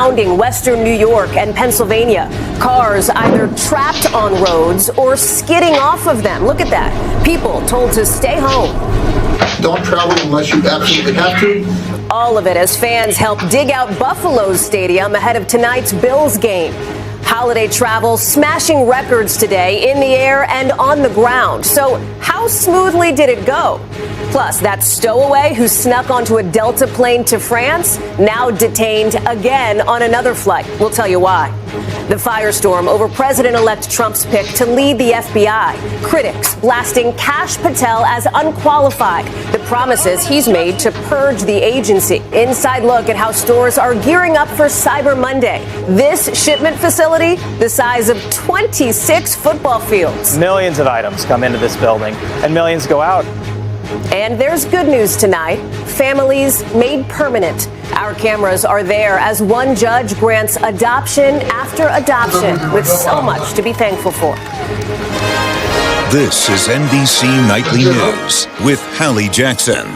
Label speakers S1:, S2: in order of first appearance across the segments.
S1: Surrounding western New York and Pennsylvania. Cars either trapped on roads or skidding off of them. Look at that. People told to stay home.
S2: Don't travel unless you absolutely have to.
S1: All of it as fans help dig out Buffalo's stadium ahead of tonight's Bills game. Holiday travel smashing records today in the air and on the ground. So how smoothly did it go? Plus, that stowaway who snuck onto a Delta plane to France, now detained again on another flight. We'll tell you why. The firestorm over President-elect Trump's pick to lead the FBI. Critics blasting Kash Patel as unqualified. The promises he's made to purge the agency. Inside look at how stores are gearing up for Cyber Monday. This shipment facility, the size of 26 football fields.
S3: Millions of items come into this building and millions go out.
S1: And there's good news tonight. Families made permanent. Our cameras are there as one judge grants adoption after adoption, with so much to be thankful for.
S4: This is NBC Nightly News with Hallie Jackson.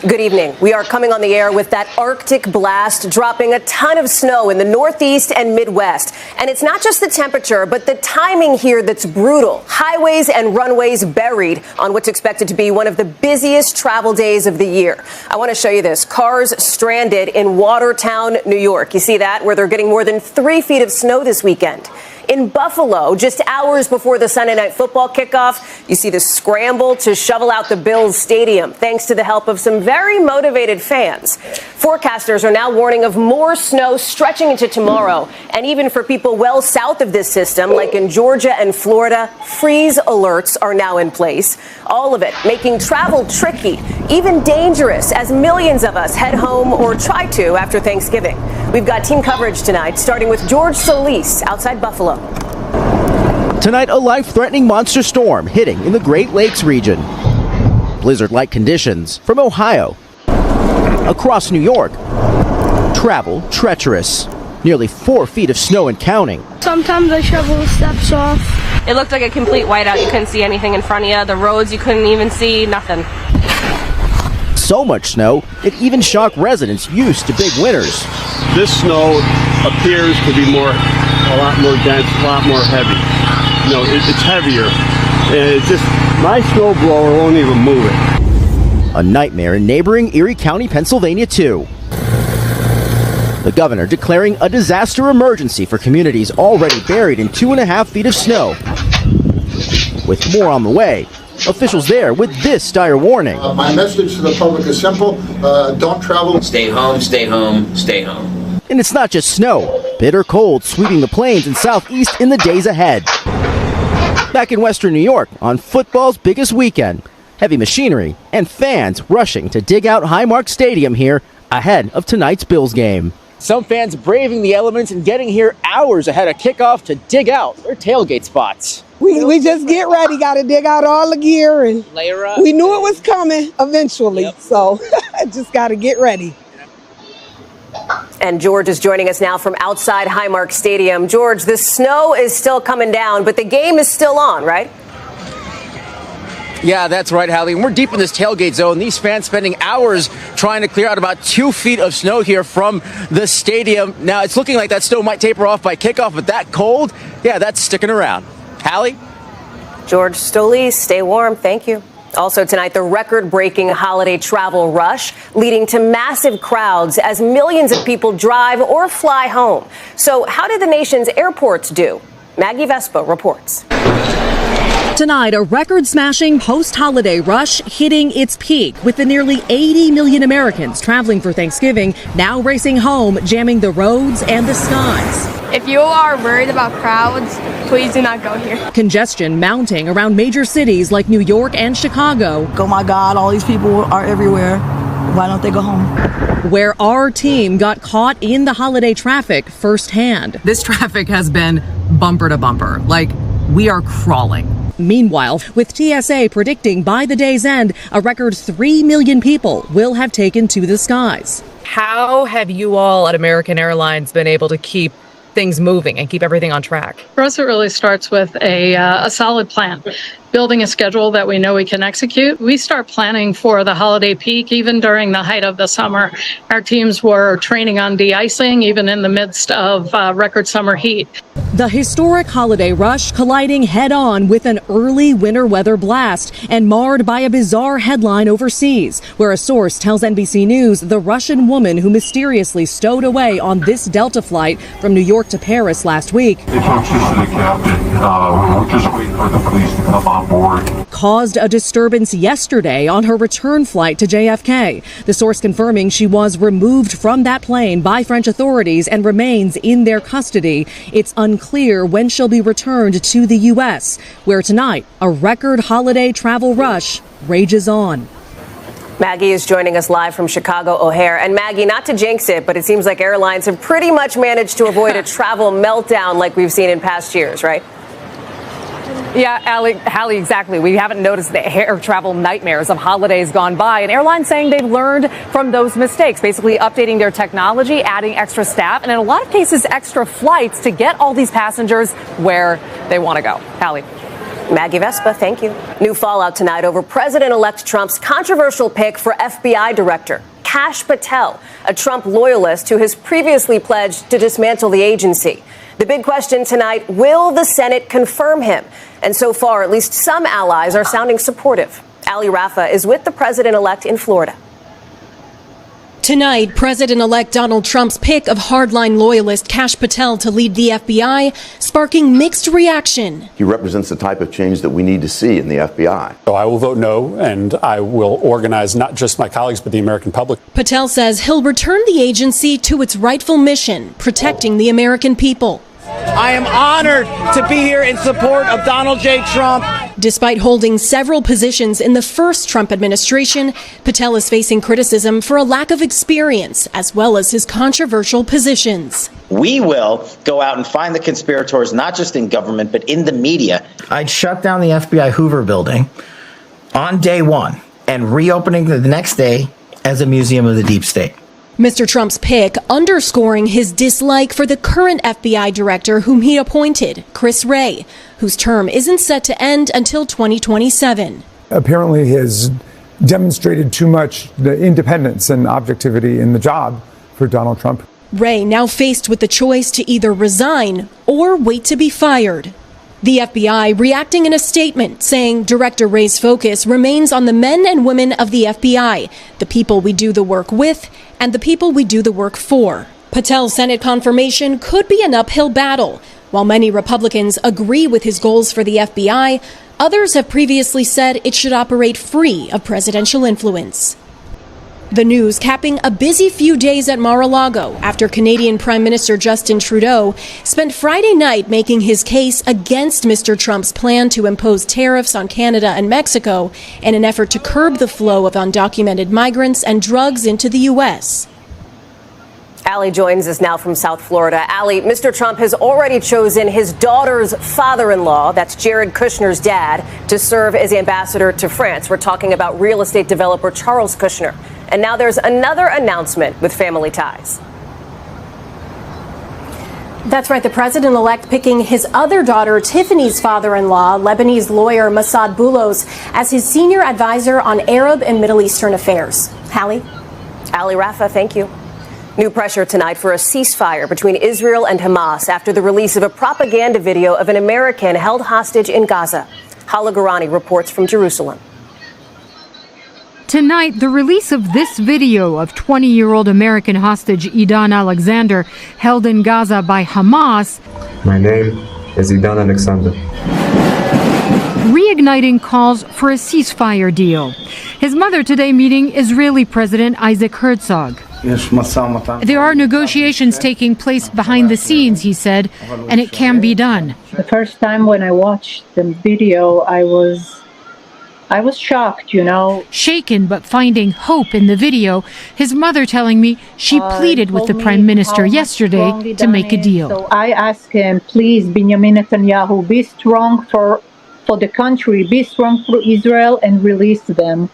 S1: Good evening. We are coming on the air with that Arctic blast dropping a ton of snow in the Northeast and Midwest. And it's not just the temperature, but the timing here that's brutal. Highways and runways buried on what's expected to be one of the busiest travel days of the year. I want to show you this. Cars stranded in Watertown, New York. You see that? Where they're getting more than 3 feet of snow this weekend. In Buffalo, just hours before the Sunday night football kickoff, you see the scramble to shovel out the Bills stadium, thanks to the help of some very motivated fans. Forecasters are now warning of more snow stretching into tomorrow. And even for people well south of this system, like in Georgia and Florida, freeze alerts are now in place. All of it making travel tricky, even dangerous, as millions of us head home or try to after Thanksgiving. We've got team coverage tonight, starting with George Solis outside Buffalo.
S5: Tonight, a life-threatening monster storm hitting in the Great Lakes region. Blizzard-like conditions from Ohio. Across New York, travel treacherous. Nearly 4 feet of snow and counting.
S6: Sometimes I shovel steps off.
S7: It looked like a complete whiteout. You couldn't see anything in front of you. The roads you couldn't even see, nothing.
S5: So much snow, it even shocked residents used to big winters.
S8: This snow appears to be a lot more dense, a lot more heavy. You know, it's heavier. And it's just, my snow blower won't even move it.
S5: A nightmare in neighboring Erie County, Pennsylvania, too. The governor declaring a disaster emergency for communities already buried in 2.5 feet of snow. With more on the way, officials there with this dire warning.
S2: My message to the public is simple. Don't travel.
S9: Stay home, stay home, stay home.
S5: And it's not just snow. Bitter cold sweeping the plains and southeast in the days ahead. Back in western New York on football's biggest weekend, heavy machinery and fans rushing to dig out Highmark Stadium here ahead of tonight's Bills game. Some fans braving the elements and getting here hours ahead of kickoff to dig out their tailgate spots.
S10: We just get ready, got to dig out all the gear, and
S3: Layer up.
S10: we knew it was coming eventually, so just got to get ready.
S1: And George is joining us now from outside Highmark Stadium. George, the snow is still coming down, but the game is still on, right?
S5: Yeah, that's right, Hallie. And we're deep in this tailgate zone. These fans spending hours trying to clear out about 2 feet of snow here from the stadium. Now, it's looking like that snow might taper off by kickoff, but that cold, yeah, that's sticking around. Hallie?
S1: George Solis, stay warm. Thank you. Also tonight, the record-breaking holiday travel rush leading to massive crowds as millions of people drive or fly home. So how did the nation's airports do? Maggie Vespa reports.
S11: Tonight, a record-smashing post-holiday rush hitting its peak with the nearly 80 million Americans traveling for Thanksgiving now racing home, jamming the roads and the skies.
S6: If you are worried about crowds, please do not go here.
S11: Congestion mounting around major cities like New York and Chicago.
S10: Oh my God, all these people are everywhere. Why don't they go home?
S11: Where our team got caught in the holiday traffic firsthand.
S12: This traffic has been bumper to bumper. Like, we are crawling.
S11: Meanwhile, with TSA predicting by the day's end, a record 3 million people will have taken to the skies.
S12: How have you all at American Airlines been able to keep things moving and keep everything on track?
S13: For us, it really starts with a solid plan. building a schedule that we know we can execute. We start planning for the holiday peak even during the height of the summer. Our teams were training on de-icing even in the midst of record summer heat.
S11: The historic holiday rush colliding head-on with an early winter weather blast and marred by a bizarre headline overseas, where a source tells NBC News the Russian woman who mysteriously stowed away on this Delta flight from New York to Paris last week
S14: We're just waiting for the police to come on board.
S11: Caused a disturbance yesterday on her return flight to JFK. The source confirming she was removed from that plane by French authorities and remains in their custody. It's unclear when she'll be returned to the U.S., where tonight a record holiday travel rush rages on.
S1: Maggie is joining us live from Chicago O'Hare. And Maggie, not to jinx it, but it seems like airlines have pretty much managed to avoid a travel meltdown like we've seen in past years, right?
S15: Yeah, Hallie, exactly. We haven't noticed the air travel nightmares of holidays gone by, and airlines saying they've learned from those mistakes, basically updating their technology, adding extra staff, and in a lot of cases, extra flights to get all these passengers where they want to go. Hallie.
S1: Maggie Vespa, thank you. New fallout tonight over President-elect Trump's controversial pick for FBI director, Kash Patel, a Trump loyalist who has previously pledged to dismantle the agency. The big question tonight, will the Senate confirm him? And so far, at least some allies are sounding supportive. Ali Rafa is with the president-elect in Florida.
S16: Tonight, President-elect Donald Trump's pick of hardline loyalist Kash Patel to lead the FBI, sparking mixed reaction.
S17: He represents the type of change that we need to see in the FBI.
S18: So I will vote no, and I will organize not just my colleagues, but the American public.
S16: Patel says he'll return the agency to its rightful mission, protecting the American people.
S19: I am honored to be here in support of Donald J. Trump.
S16: Despite holding several positions in the first Trump administration, Patel is facing criticism for a lack of experience, as well as his controversial positions.
S20: We will go out and find the conspirators, not just in government, but in the media.
S19: I'd shut down the FBI Hoover building on day one and reopening the next day as a museum of the deep state.
S16: Mr. Trump's pick underscoring his dislike for the current FBI director whom he appointed, Chris Wray, whose term isn't set to end until 2027.
S21: Apparently he has demonstrated too much the independence and objectivity in the job for Donald Trump.
S16: Wray now faced with the choice to either resign or wait to be fired. The FBI reacting in a statement saying Director Wray's focus remains on the men and women of the FBI, the people we do the work with, and the people we do the work for. Patel's Senate confirmation could be an uphill battle. While many Republicans agree with his goals for the FBI, others have previously said it should operate free of presidential influence. The news capping a busy few days at Mar-a-Lago after Canadian Prime Minister Justin Trudeau spent Friday night making his case against Mr. Trump's plan to impose tariffs on Canada and Mexico in an effort to curb the flow of undocumented migrants and drugs into the U.S.
S1: Ali joins us now from South Florida. Ali, Mr. Trump has already chosen his daughter's father-in-law, that's Jared Kushner's dad, to serve as ambassador to France. We're talking about real estate developer Charles Kushner. And now there's another announcement with family ties.
S16: That's right. The president-elect picking his other daughter, Tiffany's father-in-law, Lebanese lawyer Massad Boulos, as his senior advisor on Arab and Middle Eastern affairs. Hallie?
S1: Ali Rafa, thank you. New pressure tonight for a ceasefire between Israel and Hamas after the release of a propaganda video of an American held hostage in Gaza. Hala Garani reports from Jerusalem.
S22: Tonight, the release of this video of 20-year-old American hostage Idan Alexander held in Gaza by Hamas.
S23: My name is Idan Alexander.
S22: Reigniting calls for a ceasefire deal. His mother today meeting Israeli President Isaac Herzog. There are negotiations taking place behind the scenes, he said, and it can be done.
S24: The first time when I watched the video, I was shocked,
S22: Shaken, but finding hope in the video, his mother telling me she pleaded with the prime minister yesterday to make a deal.
S24: So I asked him, please, Benjamin Netanyahu, be strong for the country, be strong for Israel and release them.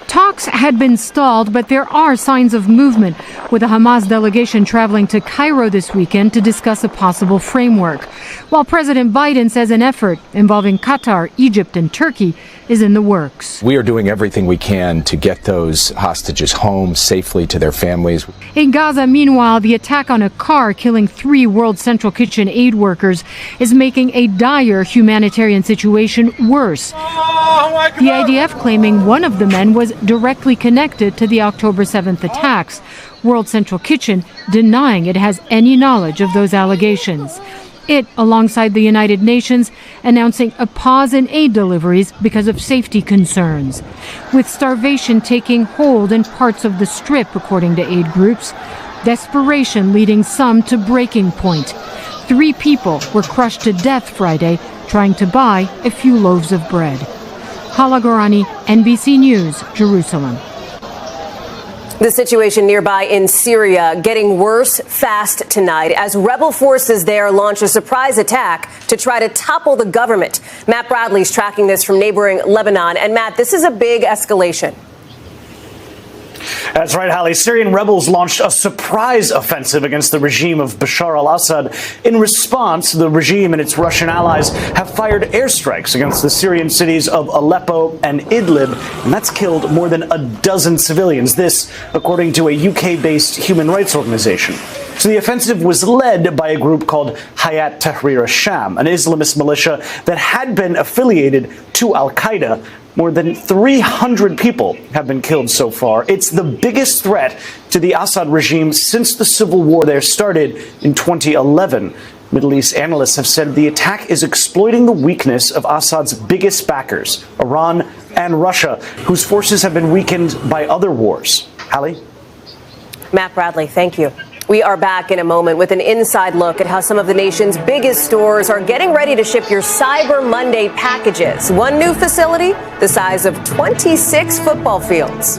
S22: Talks had been stalled, but there are signs of movement, with a Hamas delegation traveling to Cairo this weekend to discuss a possible framework. While President Biden says an effort involving Qatar, Egypt, and Turkey is in the works.
S2: We are doing everything we can to get those hostages home safely to their families.
S22: In Gaza, meanwhile, the attack on a car killing 3 World Central Kitchen aid workers is making a dire humanitarian situation worse. The IDF claiming one of the men was directly connected to the October 7th attacks. World Central Kitchen denying it has any knowledge of those allegations. It, alongside the United Nations, announcing a pause in aid deliveries because of safety concerns. With starvation taking hold in parts of the Strip, according to aid groups, desperation leading some to breaking point. 3 people were crushed to death Friday trying to buy a few loaves of bread. Hala Gorani, NBC News, Jerusalem.
S1: The situation nearby in Syria getting worse fast tonight as rebel forces there launch a surprise attack to try to topple the government. Matt Bradley's tracking this from neighboring Lebanon. And Matt, this is a big escalation.
S4: That's right, Hallie. Syrian rebels launched a surprise offensive against the regime of Bashar al-Assad. In response, the regime and its Russian allies have fired airstrikes against the Syrian cities of Aleppo and Idlib, and that's killed more than a dozen civilians. This, according to a UK-based human rights organization. So the offensive was led by a group called Hayat Tahrir al-Sham, an Islamist militia that had been affiliated to al-Qaeda. More than 300 people have been killed so far. It's the biggest threat to the Assad regime since the civil war there started in 2011. Middle East analysts have said the attack is exploiting the weakness of Assad's biggest backers, Iran and Russia, whose forces have been weakened by other wars. Hallie?
S1: Matt Bradley, thank you. We are back in a moment with an inside look at how some of the nation's biggest stores are getting ready to ship your Cyber Monday packages. One new facility, the size of 26 football fields.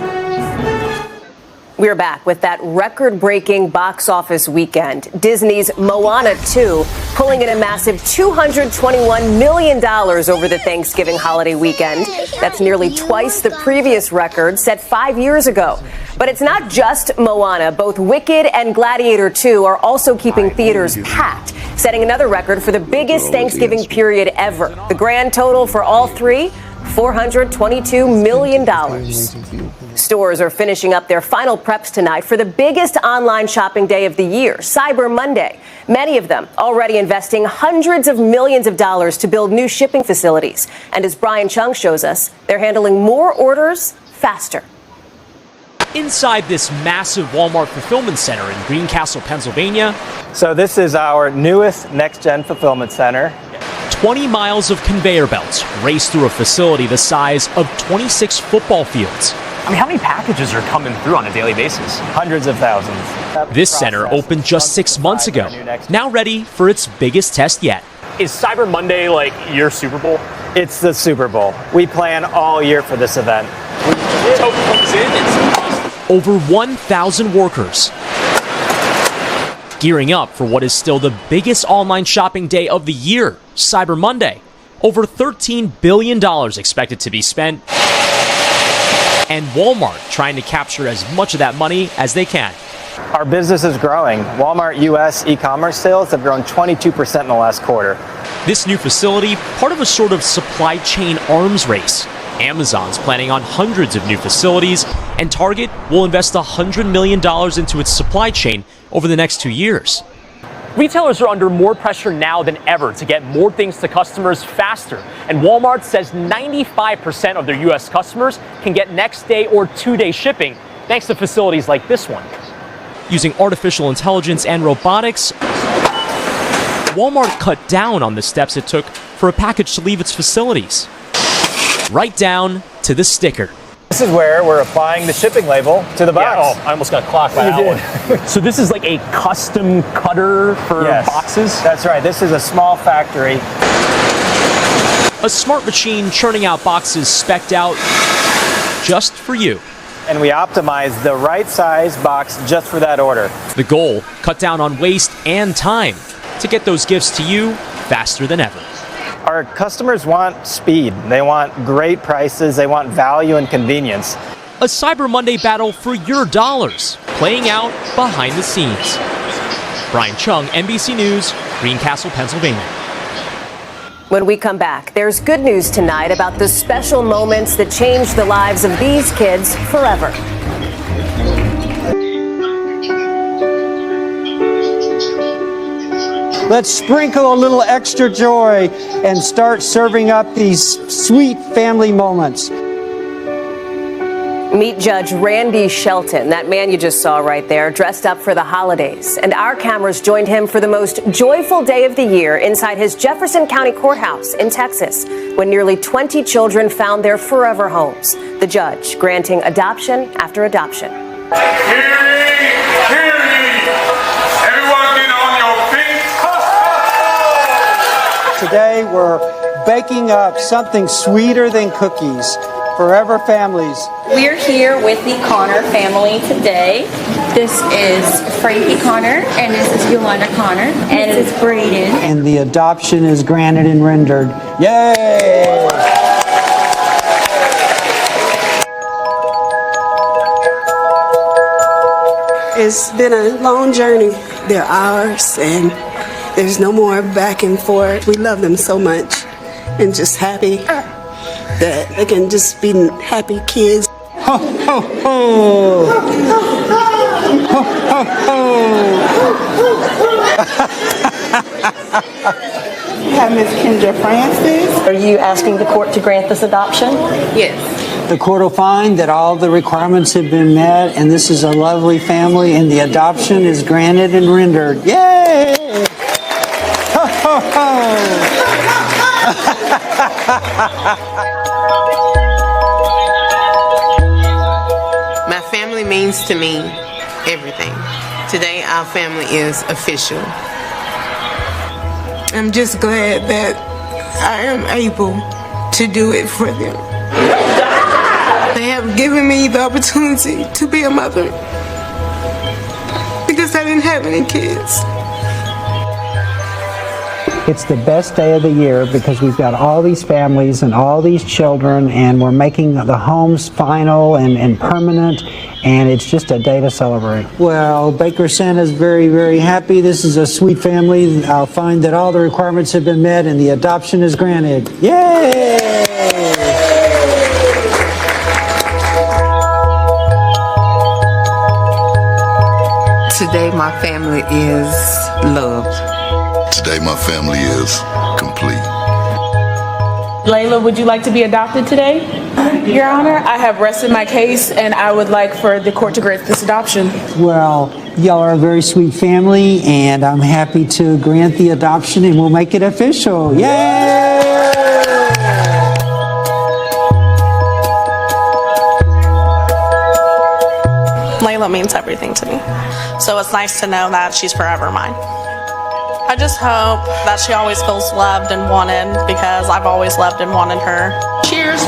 S1: We're back with that record-breaking box office weekend. Disney's Moana 2 pulling in a massive $221 million over the Thanksgiving holiday weekend. That's nearly twice the previous record set 5 years ago. But it's not just Moana. Both Wicked and Gladiator 2 are also keeping theaters packed, setting another record for the biggest Thanksgiving period ever. The grand total for all three, $422 million. Stores are finishing up their final preps tonight for the biggest online shopping day of the year, Cyber Monday. Many of them already investing hundreds of millions of dollars to build new shipping facilities. And as Brian Chung shows us, they're handling more orders faster.
S7: Inside this massive Walmart fulfillment center in Greencastle, Pennsylvania.
S3: So this is our newest next-gen fulfillment center.
S7: 20 miles of conveyor belts race through a facility the size of 26 football fields.
S8: I mean, how many packages are coming through on a daily basis?
S3: Hundreds of thousands.
S7: This center opened just 6 months ago, now ready for its biggest test yet.
S8: Is Cyber Monday like your Super Bowl?
S3: It's the Super Bowl. We plan all year for this event.
S7: Over 1,000 workers gearing up for what is still the biggest online shopping day of the year, Cyber Monday. Over $13 billion expected to be spent, and Walmart trying to capture as much of that money as they can.
S3: Our business is growing. Walmart US e-commerce sales have grown 22% in the last quarter.
S7: This new facility, part of a sort of supply chain arms race. Amazon's planning on hundreds of new facilities, and Target will invest $100 million into its supply chain over the next 2 years.
S8: Retailers are under more pressure now than ever to get more things to customers faster. And Walmart says 95% of their U.S. customers can get next day or 2-day shipping thanks to facilities like this one.
S7: Using artificial intelligence and robotics, Walmart cut down on the steps it took for a package to leave its facilities. Right down to the sticker.
S3: This is where we're applying the shipping label to the box.
S8: Yeah, I almost got clocked by that one. So this is like a custom cutter for boxes?
S3: That's right. This is a small factory.
S7: A smart machine churning out boxes spec'd out just for you.
S3: And we optimize the right size box just for that order.
S7: The goal, cut down on waste and time to get those gifts to you faster than ever.
S3: Our customers want speed. They want great prices. They want value and convenience.
S7: A Cyber Monday battle for your dollars, playing out behind the scenes. Brian Chung, NBC News, Greencastle, Pennsylvania.
S1: When we come back, there's good news tonight about the special moments that changed the lives of these kids forever.
S5: Let's sprinkle a little extra joy and start serving up these sweet family moments.
S1: Meet Judge Randy Shelton, that man you just saw right there, dressed up for the holidays. And our cameras joined him for the most joyful day of the year inside his Jefferson County Courthouse in Texas, when nearly 20 children found their forever homes. The judge granting adoption after adoption.
S14: Hear ye! Everyone get on your feet.
S5: Today we're baking up something sweeter than cookies. Forever families.
S6: We're here with the Connor family today. This is Frankie Connor, and this is Yolanda Connor, and this is Braden.
S5: And the adoption is granted and rendered. Yay!
S9: It's been a long journey. They're ours, and there's no more back and forth. We love them so much, and just happy that they can just be happy kids.
S5: Ho, ho, ho! Ho, ho, ho!
S9: We have Miss Kendra Francis.
S10: Are you asking the court to grant this adoption?
S9: Yes.
S5: The court will find that all the requirements have been met, and this is a lovely family, and the adoption is granted and rendered. Yay! Ho, ho, ho!
S25: My family means to me everything. Today, our family is official.
S9: I'm just glad that I am able to do it for them. They have given me the opportunity to be a mother because I didn't have any kids.
S5: It's the best day of the year because we've got all these families and all these children, and we're making the homes final and permanent, and it's just a day to celebrate. Well, Baker Santa's very, very happy. This is a sweet family. I'll find that all the requirements have been met and the adoption is granted. Yay!
S25: Today, my family is loved.
S26: Today, my family is complete.
S27: Layla, would you like to be adopted today? Your Honor, I have rested my case and I would like for the court to grant this adoption.
S5: Well, y'all are a very sweet family, and I'm happy to grant the adoption, and we'll make it official. Yay!
S28: Layla means everything to me. So it's nice to know that she's forever mine. I just hope that she always feels loved and wanted because I've always loved and wanted her. Cheers.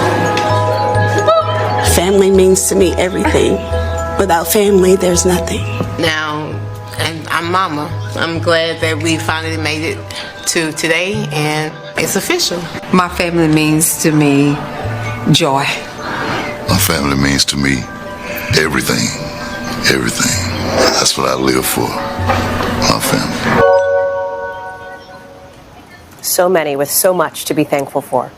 S9: Family means to me everything. Without family, there's nothing.
S25: Now, and I'm Mama. I'm glad that we finally made it to today, and it's official.
S29: My family means to me joy.
S26: My family means to me everything. Everything. That's what I live for. My family.
S1: So many with so much to be thankful for.